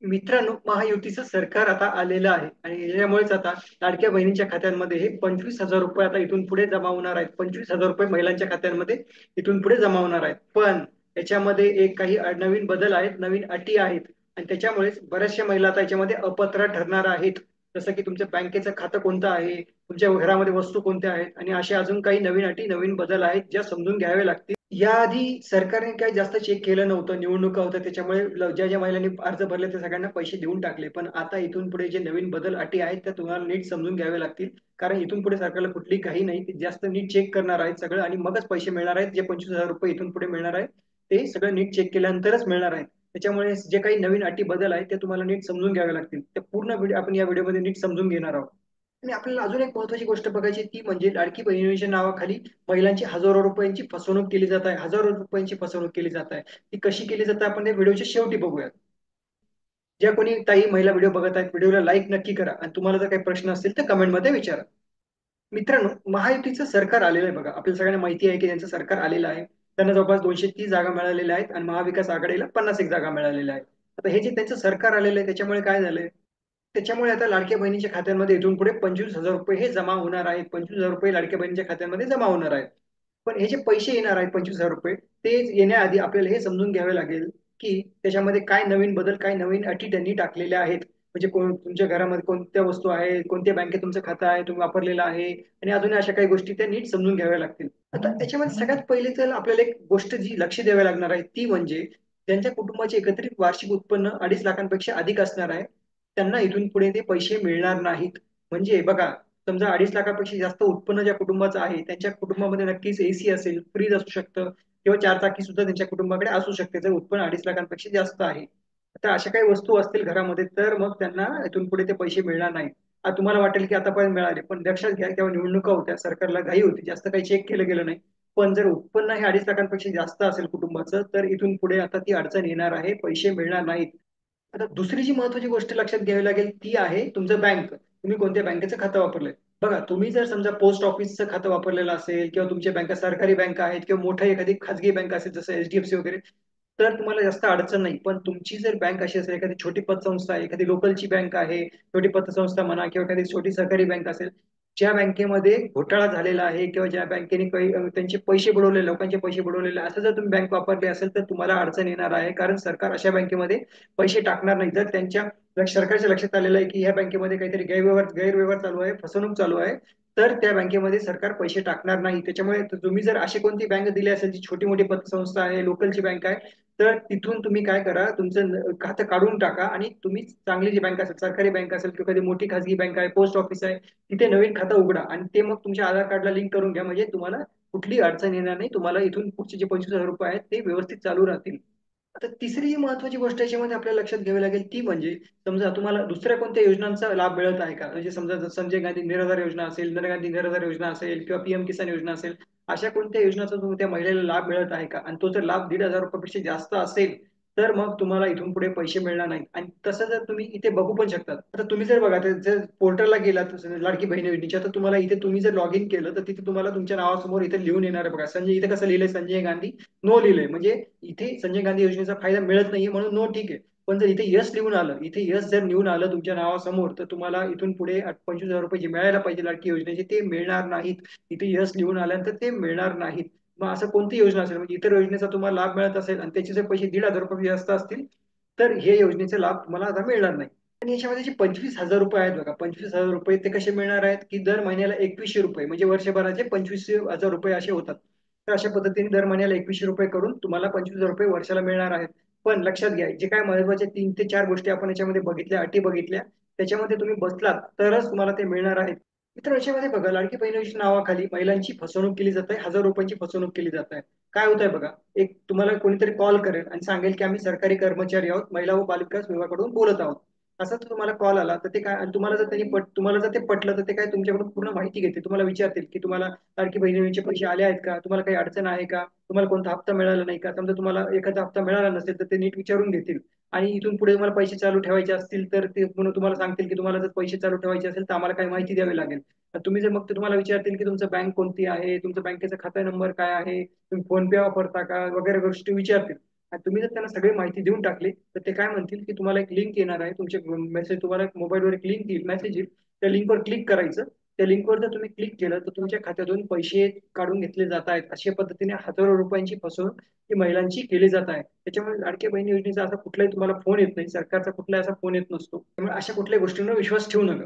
मित्रांनो, महायुतीचं सरकार आता आलेलं आहे आणि यामुळेच आता लाडक्या बहिणींच्या खात्यांमध्ये हे 25,000 रुपये आता इथून पुढे जमा होणार आहेत. 25,000 रुपये महिलांच्या खात्यांमध्ये इथून पुढे जमा होणार आहेत. पण याच्यामध्ये एक काही नवीन बदल आहेत, नवीन अटी आहेत आणि त्याच्यामुळेच बऱ्याचशा महिला आता याच्यामध्ये अपात्र ठरणार आहेत. जसं की तुमच्या बँकेचं खातं कोणतं आहे, तुमच्या घरामध्ये वस्तू कोणत्या आहेत आणि अशा अजून काही नवीन अटी, नवीन बदल आहेत ज्या समजून घ्यावे लागतील. याआधी सरकारने काही जास्त चेक केलं नव्हतं, निवडणुका होत्या त्याच्यामुळे ज्या ज्या महिलांनी अर्ज भरले त्या सगळ्यांना पैसे देऊन टाकले. पण आता इथून पुढे जे नवीन बदल अटी आहेत त्या तुम्हाला नीट समजून घ्यावे लागतील. कारण इथून पुढे सरकारला कुठली काही नाही, ते जास्त नीट चेक करणार आहेत सगळं आणि मगच पैसे मिळणार आहेत. जे 25,000 रुपये इथून पुढे मिळणार आहेत ते सगळं नीट चेक केल्यानंतरच मिळणार आहेत. त्याच्यामुळे जे काही नवीन अटी बदल आहेत ते तुम्हाला नीट समजून घ्यावे लागतील. ते पूर्ण व्हिडिओ आपण या व्हिडिओमध्ये नीट समजून घेणार आहोत. आणि आपल्याला अजून एक महत्वाची गोष्ट बघायची ती म्हणजे लाडकी बहिणीच्या नावाखाली महिलांची हजारो रुपयांची फसवणूक केली जात आहे. हजारो रुपयांची फसवणूक केली जात आहे. ती कशी केली जाते आपण या व्हिडिओच्या शेवटी बघूया. ज्या कोणी ताई महिला व्हिडिओ बघत आहेत व्हिडिओला लाईक नक्की करा आणि तुम्हाला जर काही प्रश्न असतील तर कमेंटमध्ये विचारा. मित्रांनो, महायुतीचं सरकार आलेलं आहे बघा. आपल्याला सगळ्यांना माहिती आहे की त्यांचं सरकार आलेलं आहे. त्यांना जवळपास 230 जागा मिळालेल्या आहेत आणि महाविकास आघाडीला 51 जागा मिळालेल्या आहेत. आता हे जे त्यांचं सरकार आलेलं आहे त्याच्यामुळे काय झालंय, त्याच्यामुळे आता लाडक्या बहिणीच्या खात्यांमध्ये इथून पुढे 25,000 रुपये हे जमा होणार आहेत. 25,000 रुपये लाडक्या बहिणीच्या खात्यांमध्ये जमा होणार आहेत. पण हे जे पैसे येणार आहेत 25,000 रुपये, ते येण्याआधी आपल्याला हे समजून घ्यावे लागेल की त्याच्यामध्ये काय नवीन बदल, काय नवीन अटी त्यांनी टाकलेल्या आहेत. म्हणजे तुमच्या घरामध्ये कोणत्या वस्तू आहे, कोणत्या बँकेत तुमचं खातं आहे, तुम्ही वापरलेलं आहे आणि अजून अशा काही गोष्टी त्या नीट समजून घ्याव्या लागतील. आता त्याच्यामध्ये सगळ्यात पहिले तर आपल्याला एक गोष्ट जी लक्ष द्यावी लागणार आहे ती म्हणजे ज्यांच्या कुटुंबाचे एकत्रित वार्षिक उत्पन्न 2.5 लाखांपेक्षा अधिक असणार आहे त्यांना इथून पुढे ते पैसे मिळणार नाहीत. म्हणजे बघा, समजा 2.5 लाखापेक्षा जास्त उत्पन्न ज्या कुटुंबाचं आहे त्यांच्या कुटुंबामध्ये नक्कीच एसी असेल, फ्रीज असू शकतं किंवा 4 चाकी सुद्धा त्यांच्या कुटुंबाकडे असू शकते जर उत्पन्न 2.5 लाखांपेक्षा जास्त आहे. आता अशा काही वस्तू असतील घरामध्ये तर मग त्यांना इथून पुढे ते पैसे मिळणार नाहीत. आता तुम्हाला वाटेल की आतापर्यंत मिळाले, पण लक्षात घ्या तेव्हा निवडणुका होत्या, सरकारला घाई होती, जास्त काही चेक केलं गेलं नाही. पण जर उत्पन्न हे 2.5 लाखांपेक्षा जास्त असेल कुटुंबाचं तर इथून पुढे आता ती अडचण येणार आहे, पैसे मिळणार नाहीत. आता दुसरी जी महत्वाची गोष्ट लक्षात घ्यावी लागेल ती आहे तुमचं बँक. तुम्ही कोणत्या बँकेचं खातं वापरलंय. बघा, तुम्ही जर समजा पोस्ट ऑफिसचं खातं वापरलेलं असेल किंवा तुमच्या बँका सरकारी बँका आहेत किंवा मोठं एखादी खाजगी बँक असेल जसं एचडीएफसी वगैरे, तर तुम्हाला जास्त अडचण नाही. पण तुमची जर बँक अशी असेल, एखादी छोटी पतसंस्था आहे, एखादी लोकलची बँक आहे, छोटी पतसंस्था म्हणा किंवा एखादी छोटी सहकारी बँक असेल, ज्या बँकेमध्ये घोटाळा झालेला आहे किंवा ज्या बँकेने काही त्यांचे पैसे बुडवले, लोकांचे पैसे बुडवलेले, असं जर तुम्ही बँक वापरली असेल तर तुम्हाला अडचण येणार आहे. कारण सरकार अशा बँकेमध्ये पैसे टाकणार नाही. जर सरकारच्या लक्षात आलेलं आहे की ह्या बँकेमध्ये काहीतरी गैरव्यवहार चालू आहे, फसवणूक चालू आहे, तर त्या बँकेमध्ये सरकार पैसे टाकणार नाही. त्याच्यामुळे तुम्ही जर अशी कोणती बँक दिली असेल जी छोटी मोठी पतसंस्था आहे, लोकलची बँक आहे, तर तिथून तुम्ही काय करा, तुमचं खातं काढून टाका आणि तुम्ही चांगली जी बँक असेल, सरकारी बँक असेल किंवा कधी मोठी खाजगी बँक आहे, पोस्ट ऑफिस आहे, तिथे नवीन खातं उघडा आणि ते मग तुमच्या आधार कार्डला लिंक करून घ्या. म्हणजे तुम्हाला कुठली अडचण येणार नाही. तुम्हाला इथून पुढचे जे 25,000 रुपये आहेत ते व्यवस्थित चालू राहतील. आता तिसरी जी महत्वाची गोष्ट याच्यामध्ये आपल्याला लक्षात घ्यावी लागेल ती म्हणजे समजा तुम्हाला दुसऱ्या कोणत्या योजनांचा लाभ मिळत आहे का. म्हणजे समजा जर संजय गांधी निराधार योजना असेल, इंदिरा गांधी निराधार योजना असेल किंवा पीएम किसान योजना असेल, अशा कोणत्या योजनाचा तुम्ही त्या महिलेला लाभ मिळत आहे का आणि तो जर लाभ 1,500 रुपयापेक्षा जास्त असेल तर मग तुम्हाला इथून पुढे पैसे मिळणार नाहीत. आणि तसं जर तुम्ही इथे बघू पण शकतात. आता तुम्ही जर बघा जर पोर्टलला गेलात लाडकी बहिणी योजनेच्या, तर तुम्हाला इथे तुम्ही जर लॉग इन केलं तर तिथे तुम्हाला तुमच्या नावासमोर इथे लिहून येणार आहे बघा, संजय, इथे कसं लिहिलंय संजय गांधी, नो लिहिलंय. म्हणजे इथे संजय गांधी योजनेचा फायदा मिळत नाहीये म्हणून नो ठीक आहे. पण जर इथे यस लिहून आलं, इथे यस जर लिहून आलं तुमच्या नावासमोर, तर तुम्हाला इथून पुढे 25,000 रुपये जे मिळायला पाहिजे लाडकी योजनेचे ते मिळणार नाहीत. इथे यस लिहून आल्यानंतर ते मिळणार नाहीत. मग असं कोणती योजना असेल, म्हणजे इतर योजनेचा तुम्हाला लाभ मिळत असेल आणि त्याचे जर पैसे 1,500 रुपये जास्त असतील तर हे योजनेचे लाभ तुम्हाला आता मिळणार नाही. आणि याच्यामध्ये जे 25,000 रुपये आहेत बघा, 25,000 रुपये ते कसे मिळणार आहेत की दर महिन्याला 2100 रुपये, म्हणजे वर्षभराचे 25,000 रुपये असे होतात. तर अशा पद्धतीने दर महिन्याला 2100 रुपये करून तुम्हाला 25,000 रुपये वर्षाला मिळणार आहेत. पण लक्षात घ्या, जे काय महत्वाचे 3 ते 4 गोष्टी आपण याच्यामध्ये बघितल्या, अटी बघितल्या, त्याच्यामध्ये तुम्ही बसलात तरच तुम्हाला ते मिळणार आहेत. मित्र, याच्यामध्ये बघा, लाडकी बहीण योजना नावाखाली महिलांची फसवणूक केली जात आहे, हजारो रुपयांची फसवणूक केली जात आहे. काय होत आहे बघा, एक तुम्हाला कोणीतरी कॉल करेल आणि सांगेल की आम्ही सरकारी कर्मचारी आहोत, महिला व बालविकास विभागाकडून बोलत आहोत. असा जर तुम्हाला कॉल आला तर ते काय, आणि तुम्हाला जर ते पटलं तर ते काय तुमच्याकडून पूर्ण माहिती घेते. तुम्हाला विचारतील की तुम्हाला लाडकी बहिणीचे पैसे आले आहेत का, तुम्हाला काही अडचण आहे का, तुम्हाला कोणता हप्ता मिळाला नाही का. समजा तुम्हाला एखादा हप्ता मिळाला नसेल तर ते नीट विचारून घेतील. आणि इथून पुढे तुम्हाला पैसे चालू ठेवायचे असतील तर ते पुन्हा तुम्हाला सांगतील की तुम्हाला जर पैसे चालू ठेवायचे असेल तर आम्हाला काही माहिती द्यावी लागेल. तर तुम्ही जर, मग ते तुम्हाला विचारतील की तुमचं बँक कोणती आहे, तुमचं बँकेचा खाता नंबर काय आहे, तुम्ही फोन पे वापरता का, वगैरे गोष्टी विचारतील. आणि तुम्ही जर त्यांना सगळी माहिती देऊन टाकली तर ते काय म्हणतील की तुम्हाला एक लिंक येणार आहे, तुमचे मेसेज तुम्हाला मोबाईलवर एक लिंक येईल, मेसेज येईल, त्या लिंकवर क्लिक करायचं. त्या लिंकवर जर तुम्ही क्लिक केलं तर तुमच्या खात्यातून पैसे काढून घेतले जात आहेत. अशा पद्धतीने हजारो रुपयांची फसवणूक ही महिलांची केली जात आहे. त्याच्यामुळे लाडक्या बहिणी योजनेचा असा कुठलाही तुम्हाला फोन येत नाही, सरकारचा कुठलाही असा फोन येत नसतो. त्यामुळे अशा कुठल्याही गोष्टींवर विश्वास ठेवू नका.